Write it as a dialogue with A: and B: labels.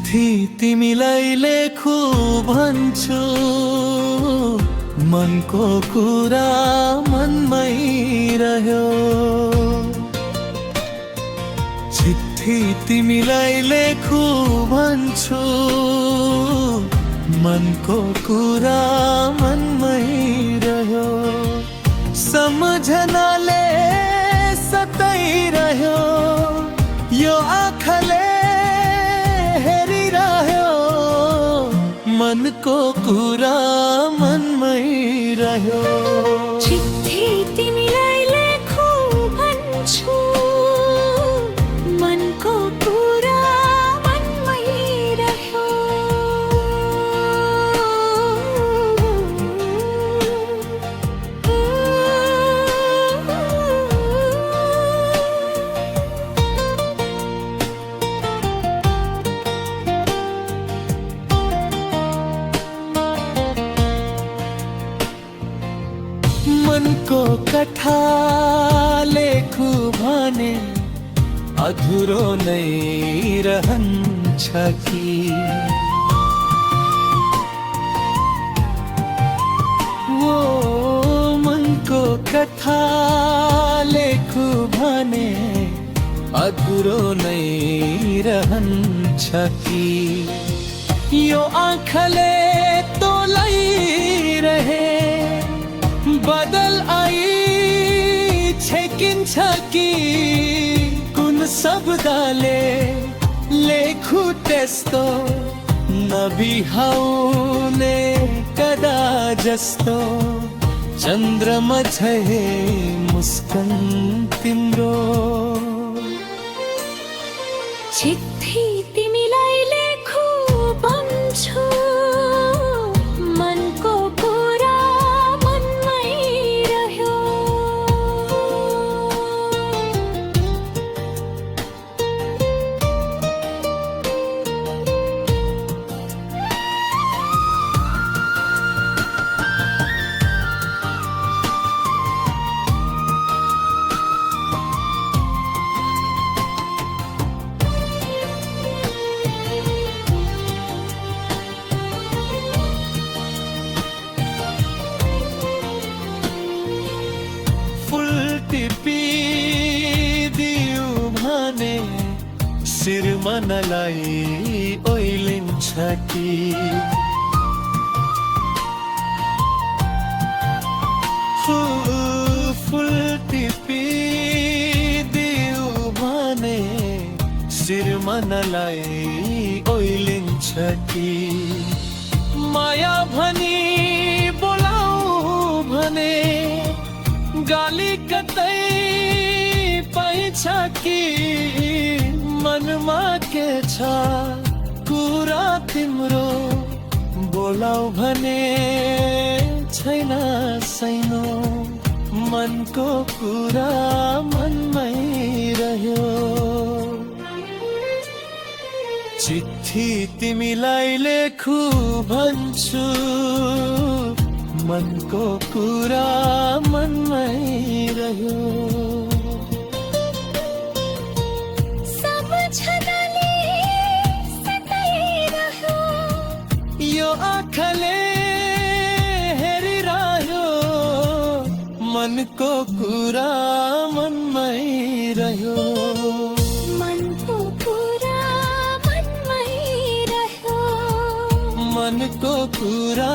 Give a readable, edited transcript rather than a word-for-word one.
A: चिट्ठी तिमीलाई लेखु भन्छु, मनको कुरा मनमै रह्यो। चिट्ठी तिमीलाई लेखु भन्छु, मनको कुरा मनमै रह्यो। सम्झनाले सताइरह्यो, यो आँखाले हेरिरह्यो, मनको कुरा मनमै रह्यो।
B: चिट्ठी तिमीलाई लेखु भन्छु, मनको कुरा मनमै रह्यो।
A: मनको कथा लेखु भने अधुरो नै रहन्छ कि? वो मनको कथा लेखु भने अधुरो नै रहन्छ कि? यो आँखाले तोलाइरहे, बदल आई छेकिन्छ कि? कुन शब्दले लेखु त्यस्तो नबिहाउने कदा जस्तो? चन्द्रमा झै मुस्कान तिम्रो।
B: चिट्ठी तिमीलाई लेखु भन्छु, मनको कुरा मनमै रह्यो।
A: टिपिदियो भने शिर मनलाई ओइलिन्छ कि? फुल टिपिदियो भने शिर मनलाई ओइलिन्छ कि? माया भनी बोलाऊ भने गाली कतै पाइन्छ कि? मनमा के छ कुरा तिम्रो, बोलाऊ भने छैन सैनो, मनको कुरा मनमै रह्यो। चिट्ठी तिमीलाई लेखु भन्छु, मनको कुरा मनमै रह्यो।
B: सम्झनाले सताइरह्यो,
A: यो आँखाले हेरिरह्यो, मनको कुरा मनमै रह्यो।
B: मनको कुरा मनमै रह्यो।
A: मनको कुरा